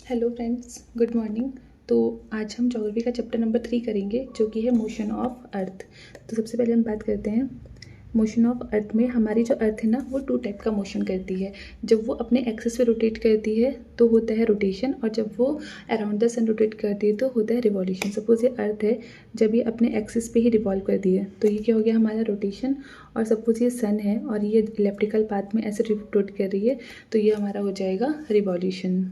Hello friends, good morning. तो आज हम ज्योग्राफी का चैप्टर नंबर 3 करेंगे, जो कि है मोशन ऑफ अर्थ। तो सबसे पहले हम बात करते हैं मोशन ऑफ अर्थ में। हमारी जो अर्थ है ना, वो 2 टाइप का मोशन करती है। जब वो अपने एक्सिस पे रोटेट करती है तो होता है रोटेशन, और जब वो अराउंड द सन रोटेट करती है तो होता है रिवॉल्यूशन। सपोज ये अर्थ है, जब ये अपने एक्सिस पे ही रिवॉल्व करती है तो ये क्या हो गया हमारा रोटेशन। और सपोज ये सन है और ये इलेप्टिकल पाथ में ऐसे रोटेट कर रही है तो ये हमारा हो जाएगा रिवॉल्यूशन।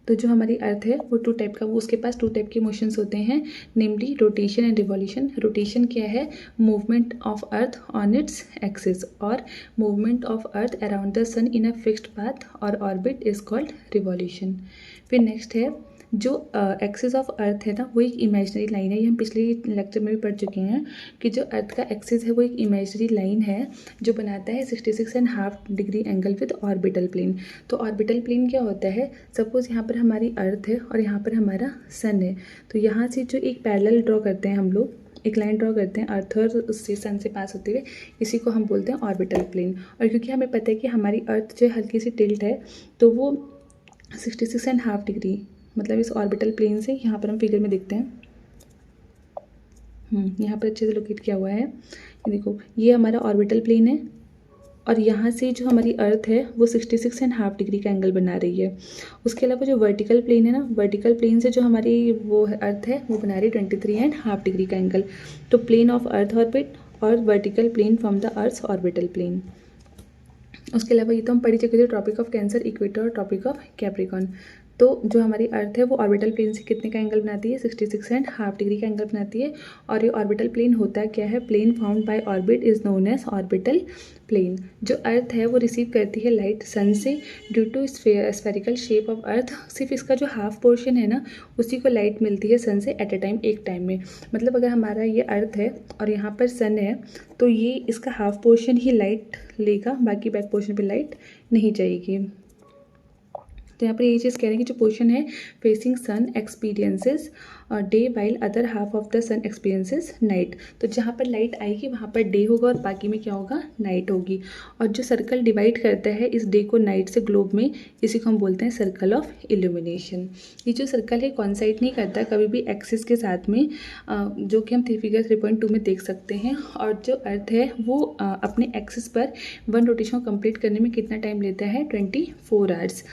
तो जो हमारी अर्थ है वो 2 टाइप का, वो उसके पास 2 टाइप के मोशंस होते हैं, namely rotation and revolution. Rotation क्या है? Movement of earth on its axis, और movement of earth around the sun in a fixed path और ऑर्बिट इज कॉल्ड रिवॉल्यूशन। फिर नेक्स्ट है जो एक्सिस ऑफ अर्थ है ना, वो एक इमेजिनरी लाइन है। ये हम पिछले लेक्चर में भी पढ़ चुके हैं कि जो अर्थ का एक्सिस है वो एक इमेजिनरी लाइन है जो बनाता है 66.5 degree angle with orbital plane. तो ऑर्बिटल प्लेन क्या होता है? सपोज यहाँ पर हमारी अर्थ है और यहाँ पर हमारा सन है, तो यहाँ से जो एक पैरेलल ड्रॉ करते हैं हम लोग, एक लाइन ड्रॉ करते हैं अर्थ और उससे सन से पास होते हुए, इसी को हम बोलते हैं ऑर्बिटल प्लेन। और क्योंकि हमें पता है कि हमारी अर्थ जो हल्की सी टिल्ट है, तो वो 66.5 डिग्री, मतलब इस ऑर्बिटल प्लेन से, यहाँ पर हम फिगर में देखते हैं, यहाँ पर अच्छे से लोकेट किया हुआ है। ये देखो, ये हमारा ऑर्बिटल प्लेन है और यहाँ से जो हमारी अर्थ है वो 66.5 डिग्री का एंगल बना रही है। उसके अलावा जो वर्टिकल प्लेन है ना, वर्टिकल प्लेन से जो हमारी वो अर्थ है वो बना रही है 23.5 डिग्री का एंगल। तो प्लेन ऑफ अर्थ ऑर्बिट और vertical plane from the earth orbital plane. उसके अलावा ये तो हम पढ़ी चुके थे, ट्रॉपिक ऑफ कैंसर, इक्वेटर और ट्रॉपिक ऑफ कैप्रिकॉन। तो जो हमारी अर्थ है वो ऑर्बिटल प्लेन से कितने का एंगल बनाती है? 66.5 डिग्री का एंगल बनाती है। और ये ऑर्बिटल प्लेन होता क्या है? Plane found by orbit is known as orbital plane. जो अर्थ है वो रिसीव करती है लाइट सन से due to spherical shape of earth. सिर्फ इसका जो हाफ पोर्शन है ना, उसी को लाइट मिलती है सन से एट ए टाइम, एक टाइम में। मतलब अगर हमारा ये अर्थ है और यहाँ पर सन है तो ये इसका हाफ पोर्शन ही लाइट लेगा, बाकी बैक पोर्शन पे लाइट नहीं जाएगी। तो यहाँ पर ये चीज़ कह रहे हैं कि जो पोर्शन है facing sun experiences day while other half of the sun experiences night. तो जहाँ पर लाइट आएगी वहाँ पर डे होगा और बाकी में क्या होगा? नाइट होगी। और जो सर्कल डिवाइड करता है इस डे को नाइट से ग्लोब में, इसी को हम बोलते हैं सर्कल ऑफ इल्यूमिनेशन। ये जो सर्कल है कॉन्साइड नहीं करता कभी भी एक्सिस के साथ में, जो कि हम फिगर 3.2 में देख सकते हैं। और जो अर्थ है वो अपने एक्सिस पर वन रोटेशन को कंप्लीट करने में कितना टाइम लेता है? 24 आवर्स।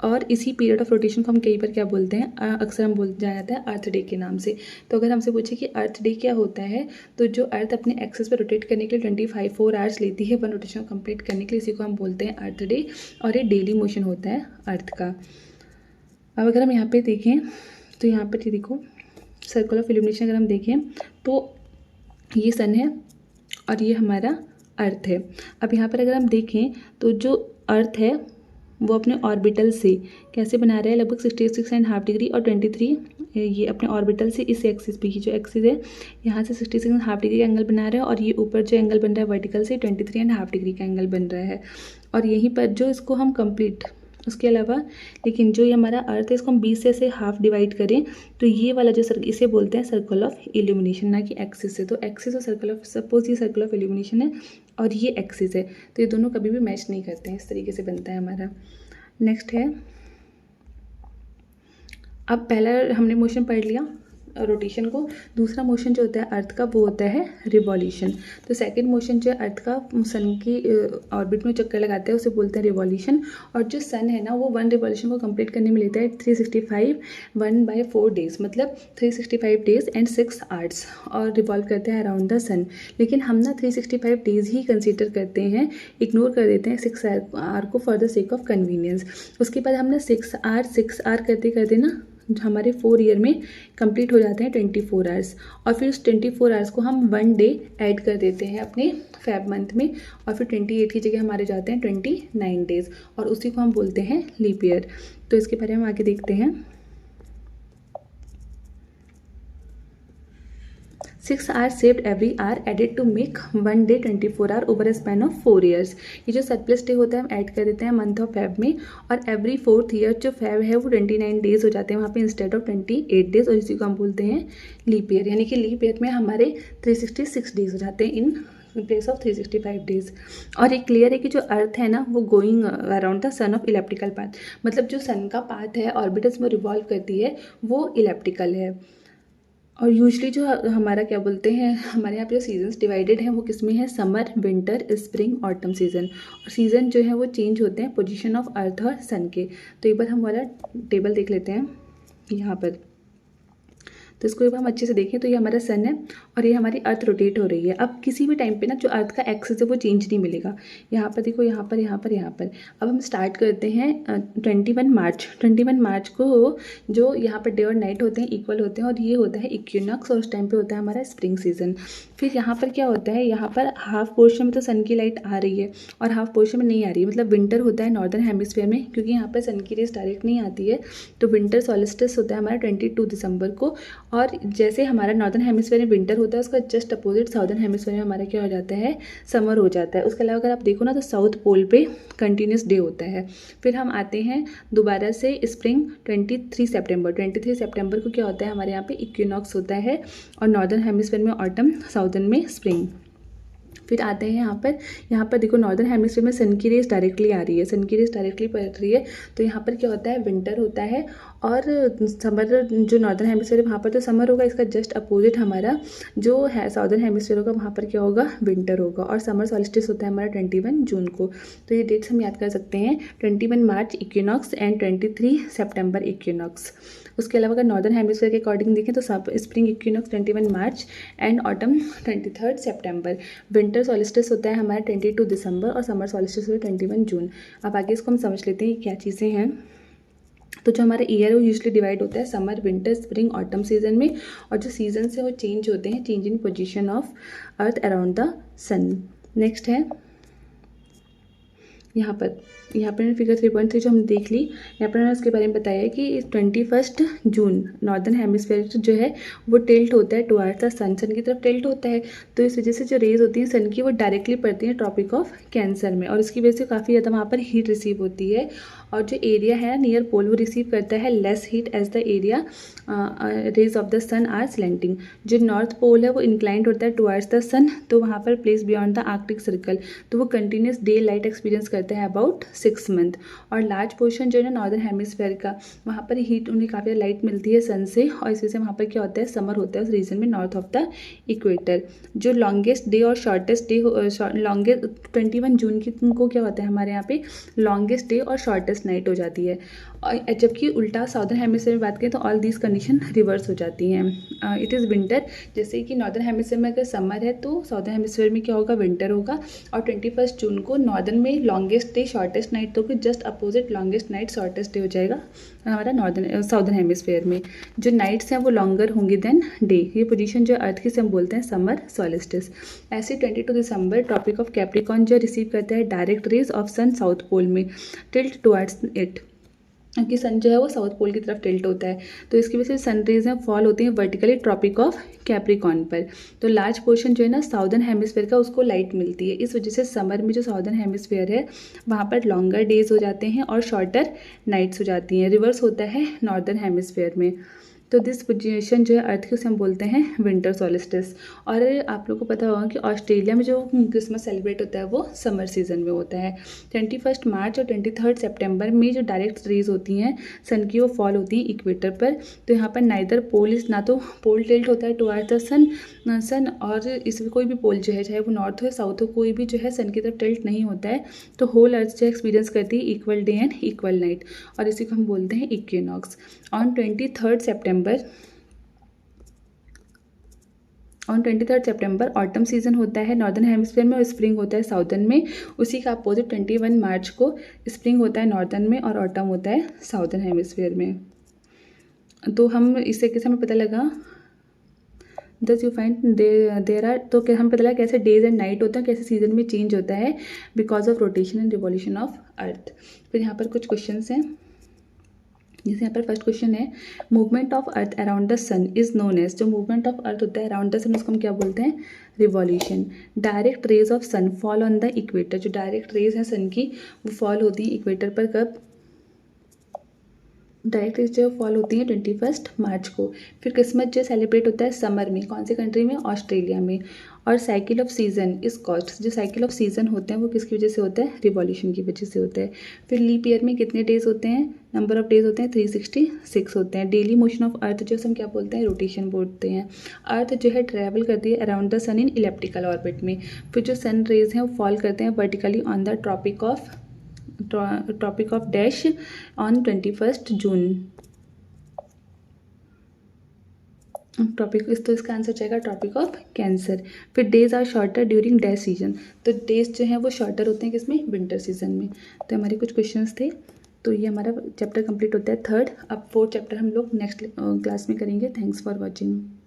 और इसी पीरियड ऑफ रोटेशन को हम कई बार क्या बोलते हैं? अक्सर हम बोल जाया जाता है अर्थ डे के नाम से। तो अगर हमसे पूछे कि अर्थ डे क्या होता है, तो जो अर्थ अपने एक्सिस पर रोटेट करने के लिए 24 आवर्स लेती है वन रोटेशन कंप्लीट करने के लिए, इसी को हम बोलते हैं अर्थ डे। और ये डेली मोशन होता है अर्थ का। अब अगर हम यहाँ पे देखें तो यहाँ पर ये देखो, सर्कल ऑफ इल्यूमिनेशन अगर हम देखें तो ये सन है और ये हमारा अर्थ है। अब यहाँ पर अगर हम देखें तो जो अर्थ है वो अपने ऑर्बिटल से कैसे बना रहा है? लगभग 66.5 डिग्री और 23, ये अपने ऑर्बिटल से इस एक्सिस पे, ही जो एक्सिस है यहाँ से 66.5 डिग्री का एंगल बना रहा है, और ये ऊपर जो एंगल बन रहा है वर्टिकल से 23.5 डिग्री का एंगल बन रहा है। और यहीं पर जो इसको हम कंप्लीट, उसके अलावा लेकिन जो ये हमारा अर्थ है इसको हम 20 से हाफ डिवाइड करें तो ये वाला जो सर्कल, इसे बोलते हैं सर्कल ऑफ इल्यूमिनेशन, ना कि एक्सिस से। तो एक्सिस और सर्कल ऑफ, सपोज ये सर्कल ऑफ इल्यूमिनेशन है और ये एक्सिस है, तो ये दोनों कभी भी मैच नहीं करते हैं। इस तरीके से बनता है हमारा। नेक्स्ट है, अब पहला हमने मोशन पढ़ लिया रोटेशन को। दूसरा मोशन जो होता है अर्थ का वो होता है रिवॉल्यूशन। तो सेकंड मोशन जो है अर्थ का, सन की ऑर्बिट में चक्कर लगाता है, उसे बोलते हैं रिवॉल्यूशन। और जो सन है ना वो वन रिवॉल्यूशन को कंप्लीट करने में लेता है 365 1/4 डेज, मतलब 365 डेज एंड 6 आवर्स, और रिवॉल्व करते हैं अराउंड द सन। लेकिन हम ना 365 डेज ही कंसिडर करते हैं, इग्नोर कर देते हैं 6 आवर को for the sake of convenience. उसके बाद हम ना 6 आवर करते करते ना हमारे 4 ईयर में कंप्लीट हो जाते हैं 24 आवर्स। और फिर उस 24 आवर्स को हम 1 डे ऐड कर देते हैं अपने फेब मंथ में, और फिर 28 की जगह हमारे जाते हैं 29 डेज, और उसी को हम बोलते हैं लीप ईयर। तो इसके बारे में आगे देखते हैं। 6 hours saved every hour added to make 1 day 24 hour over a span of 4 years. ये जो सरप्लस डे होता है हम ऐड कर देते हैं मंथ ऑफ फेब में, और एवरी 4th ईयर जो फेब है वो 29 डेज हो जाते हैं वहाँ पे इंस्टेड ऑफ 28 डेज, और इसी को हम बोलते हैं लीप ईयर। यानी कि लीप ईयर में हमारे 366 डेज हो जाते हैं इन प्लेस ऑफ 365 डेज। और एक क्लियर है कि जो अर्थ है ना वो going around the son of elliptical path, मतलब जो सन का पाथ है ऑर्बिटल्स में रिवॉल्व करती है वो इलेप्टिकल है। और यूजली जो हमारा क्या बोलते हैं, हमारे यहाँ पे जो सीजन्स डिवाइडेड हैं वो किस में है, summer, winter, spring, autumn season. और सीज़न जो है वो चेंज होते हैं पोजीशन ऑफ अर्थ और सन के। तो एक बार हम वाला टेबल देख लेते हैं यहाँ पर। तो इसको एक बार हम अच्छे से देखें तो ये हमारा सन है और ये हमारी अर्थ रोटेट हो रही है। अब किसी भी टाइम पे ना जो अर्थ का एक्सिस है वो चेंज नहीं मिलेगा। यहाँ पर देखो, यहाँ पर, यहाँ पर, यहाँ पर। अब हम स्टार्ट करते हैं 21 मार्च। 21 मार्च को जो यहाँ पर डे और नाइट होते हैं इक्वल होते हैं और ये होता है इक्विनॉक्स, और उस टाइम पे होता है हमारा स्प्रिंग सीजन। फिर यहाँ पर क्या होता है, यहाँ पर हाफ पोर्शन में तो सन की लाइट आ रही है और हाफ पोर्शन में नहीं आ रही है, मतलब विंटर होता है नॉर्दर्न हेमिस्फीयर में, क्योंकि यहाँ पर सन की रेस डायरेक्ट नहीं आती है। तो विंटर सॉलिस्टिस होता है हमारा 22 दिसंबर को। और जैसे हमारा नॉर्दर्न हेमिस्फीयर में विंटर होता है उसका जस्ट अपोजिट साउदर्न हेमिस्फीयर में हमारा क्या हो जाता है, समर हो जाता है। उसके अलावा अगर आप देखो ना तो साउथ पोल पे कंटिन्यूस डे होता है। फिर हम आते हैं दोबारा से स्प्रिंग 23 सितंबर। 23 सितंबर को क्या होता है, हमारे यहाँ पे इक्विनॉक्स होता है और नॉर्दर्न हेमिस्फीयर में ऑटम, साउदर्न में स्प्रिंग। फिर आते हैं यहाँ पर देखो नॉर्दर्न हेमिस्फीयर में सन की रेस डायरेक्टली आ रही है, सन की रेस डायरेक्टली पड़ रही है। तो यहाँ पर क्या होता है, विंटर होता है और समर, जो नॉर्दर्न हेमिस्फीयर है वहाँ पर तो समर होगा, इसका जस्ट अपोजिट हमारा जो है साउदर्न हेमिस्फीयर होगा, वहाँ पर क्या होगा, विंटर होगा। और समर सॉल्स्टिस होता है हमारा 21 जून को। तो ये डेट्स हम याद कर सकते हैं, 21 मार्च इक्विनॉक्स एंड 23 सितंबर इक्विनॉक्स। उसके अलावा अगर नॉर्दर्न हेमिस्फीयर के अकॉर्डिंग देखें तो spring equinox 21 March and autumn 23 September. Winter solstice होता है हमारा 22 दिसंबर और समर सॉलिस्टिस होता है 21 जून। अब आगे इसको हम समझ लेते हैं क्या चीज़ें हैं। तो जो हमारा ईयर है वो यूजली डिवाइड होता है summer, winter, spring, autumn season में। और जो सीजन है वो चेंज होते हैं, change in position of earth around the sun. Next है यहाँ पर मैंने फिगर 3.3 जो हमने देख ली, यहाँ पर मैंने उसके बारे में बताया है कि 21 जून नॉर्दर्न हेमिस्फीयर जो है वो टिल्ट होता है टुवर्ड्स द सन, सन की तरफ टिल्ट होता है। तो इस वजह से जो रेज होती हैं सन की वो डायरेक्टली पड़ती हैं ट्रॉपिक ऑफ कैंसर में, और इसकी वजह से काफ़ी ज़्यादा वहाँ पर हीट रिसीव होती है। और जो एरिया है नियर पोल वो रिसीव करता है less heat as the area rays of the sun are slanting. जो नॉर्थ पोल है वो इंक्लाइंड होता है टुवर्ड्स द सन, तो वहाँ पर place beyond the Arctic circle, तो वो कंटिन्यूस डे लाइट एक्सपीरियंस करते हैं अबाउट 6 मंथ। और लार्ज पोर्शन जो है ना नॉर्दर्न हेमिस्फीयर का, वहाँ पर हीट उन्हें काफ़ी लाइट मिलती है सन से, और इस वजह से वहाँ पर क्या होता है, समर होता है उस रीजन में नॉर्थ ऑफ द इक्वेटर। जो लॉन्गेस्ट डे और शॉर्टेस्ट डे, लॉन्गेस्ट 21 जून की को क्या होता है हमारे यहाँ पे लॉन्गेस्ट डे और शॉर्टेस्ट नाइट हो जाती है। और जबकि उल्टा साउदर्न हेमिस्फीयर में बात करें तो ऑल दीज कंडीशन रिवर्स हो जाती हैं। इट इज़ विंटर, जैसे कि नॉर्दर्न हेमिस्फीयर में अगर समर है तो साउदर्न हेमिस्फीयर में क्या होगा, विंटर होगा। और 21 जून को नॉर्दर्न में लॉन्गेस्ट डे शॉर्टेस्ट नाइट, तो just opposite longest night shortest day हो जाएगा हमारा साउदर्न हेमिस्फीयर में। जो नाइट्स हैं वो लॉन्गर होंगी देन डे। ये पोजीशन जो अर्थ की से हम बोलते हैं समर सॉलिस्टिस। ऐसे 22 दिसंबर ट्रॉपिक ऑफ कैप्रिकॉर्न जो रिसीव करता है direct rays of sun south pole में टिल्ट टुवर्ड्स इट, क्योंकि सन जो है वो साउथ पोल की तरफ टिल्ट होता है, तो इसकी वजह से सन रेज हैं फॉल होती हैं वर्टिकली ट्रॉपिक ऑफ कैप्रिकॉर्न पर। तो लार्ज पोर्शन जो है ना साउदर्न हेमिस्फीयर का उसको लाइट मिलती है, इस वजह से समर में जो साउदर्न हेमिस्फीयर है वहाँ पर लॉन्गर डेज हो जाते हैं और शॉर्टर नाइट्स हो जाती हैं। रिवर्स होता है नॉर्दर्न हेमिस्फीयर में। तो दिस पोजीशन जो है अर्थ की उसे हम बोलते हैं विंटर सॉलिस्टिस। और आप लोगों को पता होगा कि ऑस्ट्रेलिया में जो क्रिसमस सेलिब्रेट होता है वो समर सीजन में होता है। 21 मार्च और 23 सितंबर में जो डायरेक्ट रेज होती हैं सन की वो फॉल होती हैं इक्वेटर पर। तो यहाँ पर नाइदर पोल इज, ना तो पोल टिल्ट होता है टुवर्ड्स द सन और इसमें कोई भी पोल जो है चाहे वो नॉर्थ हो साउथ हो कोई भी जो है सन की तरफ टिल्ट नहीं होता है। तो होल अर्थ जो एक्सपीरियंस करती है equal day and equal night, और इसी को हम बोलते हैं equinox. On 23 September autumn season होता है नॉर्दर्न हेमिस्फीयर में और स्प्रिंग होता है साउदर्न में। उसी का अपोजिट 21 मार्च को स्प्रिंग होता है नॉर्दर्न में और ऑटम होता है साउदर्न हेमिस्फीयर में। तो हम इससे कैसे हमें पता लगा, दस यू फाइंड देर आर, तो क्या हम पता लगा कैसे डेज एंड नाइट होता है, कैसे सीजन में चेंज होता है because of rotation and revolution of earth. फिर यहाँ पर कुछ क्वेश्चन हैं, जैसे यहाँ पर फर्स्ट क्वेश्चन है, movement of earth around the sun is known as, जो मूवमेंट ऑफ अर्थ होता है अराउंड द सन उसको हम क्या बोलते हैं, revolution. Direct rays of sun fall on the equator, जो डायरेक्ट रेज हैं सन की वो फॉल होती हैं इक्वेटर पर कब, डायरेक्ट रेज जो फॉल होती है 21 मार्च को। फिर क्रिसमस जो सेलिब्रेट होता है समर में, कौन से कंट्री में, ऑस्ट्रेलिया में। और साइकिल ऑफ सीजन इस कॉस्ट, जो साइकिल ऑफ सीजन होते हैं वो किसकी वजह से होता है, रिवॉल्यूशन की वजह से होता है। फिर लीप ईयर में कितने डेज होते हैं, नंबर ऑफ डेज होते हैं 366 होते हैं। डेली मोशन ऑफ अर्थ जो हम क्या बोलते हैं, रोटेशन बोलते हैं। अर्थ जो है ट्रैवल करती है around the sun in elliptical orbit में। फिर जो सन रेज हैं वो फॉल करते हैं vertically on the tropic of dash on 21 June. Topic इस तो इसका आंसर जाएगा टॉपिक ऑफ कैंसर। फिर days are shorter during day season, तो डेज जो हैं वो शॉर्टर होते हैं किसमें, विंटर सीजन में। तो हमारे कुछ क्वेश्चंस थे, तो ये हमारा चैप्टर कंप्लीट होता है थर्ड। अब फोर्थ चैप्टर हम लोग नेक्स्ट क्लास में करेंगे। Thanks for watching.